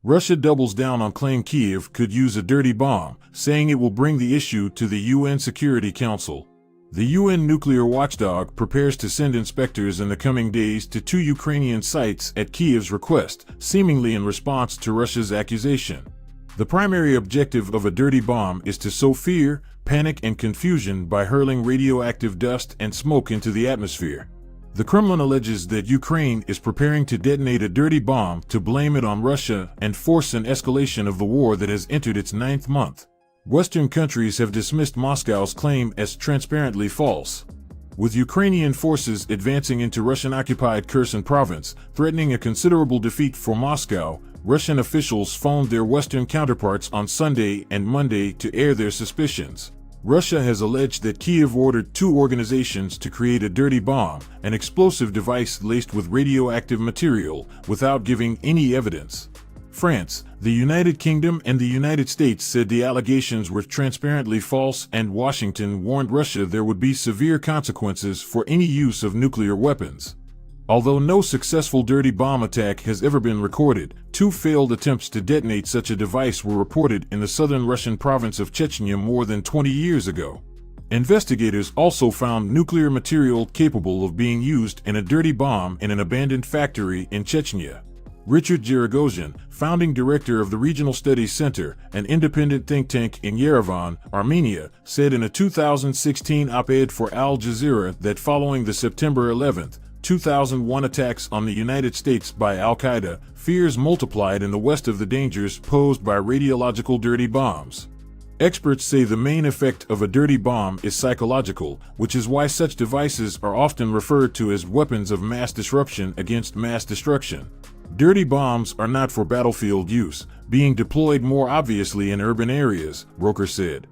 Russia doubles down on claim Kyiv could use a dirty bomb, saying it will bring the issue to the UN Security Council. The UN nuclear watchdog prepares to send inspectors in the coming days to 2 Ukrainian sites at Kyiv's request, seemingly in response to Russia's accusation. The primary objective of a dirty bomb is to sow fear, panic, and confusion by hurling radioactive dust and smoke into the atmosphere. The Kremlin alleges that Ukraine is preparing to detonate a dirty bomb to blame it on Russia and force an escalation of the war that has entered its 9th month. Western countries have dismissed Moscow's claim as transparently false. With Ukrainian forces advancing into Russian-occupied Kherson province, threatening a considerable defeat for Moscow, Russian officials phoned their Western counterparts on Sunday and Monday to air their suspicions. Russia has alleged that Kyiv ordered 2 organizations to create a dirty bomb, an explosive device laced with radioactive material, without giving any evidence. France, the United Kingdom, and the United States said the allegations were transparently false, and Washington warned Russia there would be severe consequences for any use of nuclear weapons. Although no successful dirty bomb attack has ever been recorded, 2 failed attempts to detonate such a device were reported in the southern Russian province of Chechnya more than 20 years ago. Investigators also found nuclear material capable of being used in a dirty bomb in an abandoned factory in Chechnya. Richard Jaragosian, founding director of the Regional Studies Center, an independent think tank in Yerevan, Armenia, said in a 2016 op-ed for Al Jazeera that following the September 11, 2001 attacks on the United States by Al-Qaeda, fears multiplied in the west of the dangers posed by radiological dirty bombs. Experts say the main effect of a dirty bomb is psychological, which is why such devices are often referred to as weapons of mass disruption against mass destruction. Dirty bombs are not for battlefield use, being deployed more obviously in urban areas, Roker said.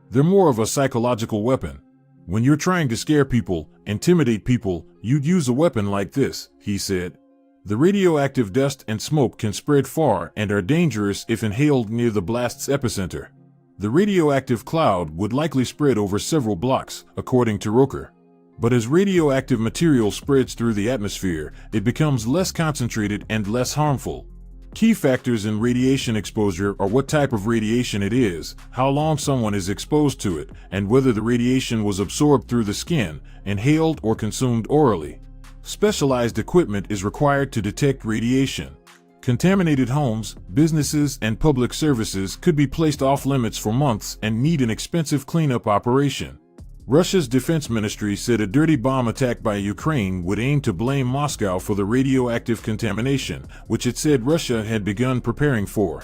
They're more of a psychological weapon. When you're trying to scare people, intimidate people, you'd use a weapon like this, he said. The radioactive dust and smoke can spread far and are dangerous if inhaled near the blast's epicenter. The radioactive cloud would likely spread over several blocks, according to Roker. But as radioactive material spreads through the atmosphere, it becomes less concentrated and less harmful. Key factors in radiation exposure are what type of radiation it is, how long someone is exposed to it, and whether the radiation was absorbed through the skin, inhaled, or consumed orally. Specialized equipment is required to detect radiation. Contaminated homes, businesses, and public services could be placed off limits for months and need an expensive cleanup operation. Russia's defense ministry said a dirty bomb attack by Ukraine would aim to blame Moscow for the radioactive contamination, which it said Russia had begun preparing for.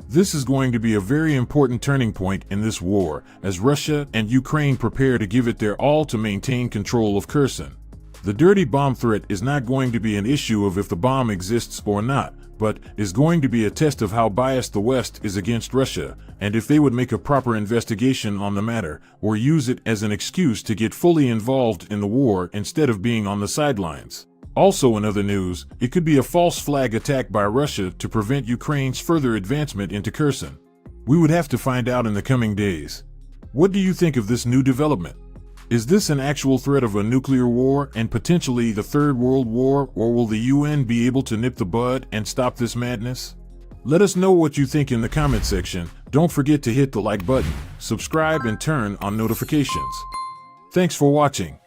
This is going to be a very important turning point in this war, as Russia and Ukraine prepare to give it their all to maintain control of Kherson. The dirty bomb threat is not going to be an issue of if the bomb exists or not, but is going to be a test of how biased the West is against Russia, and if they would make a proper investigation on the matter, or use it as an excuse to get fully involved in the war instead of being on the sidelines. Also in other news, it could be a false flag attack by Russia to prevent Ukraine's further advancement into Kherson. We would have to find out in the coming days. What do you think of this new development? Is this an actual threat of a nuclear war and potentially the Third World War, or will the UN be able to nip the bud and stop this madness? Let us know what you think in the comment section. Don't forget to hit the like button, subscribe, and turn on notifications. Thanks for watching.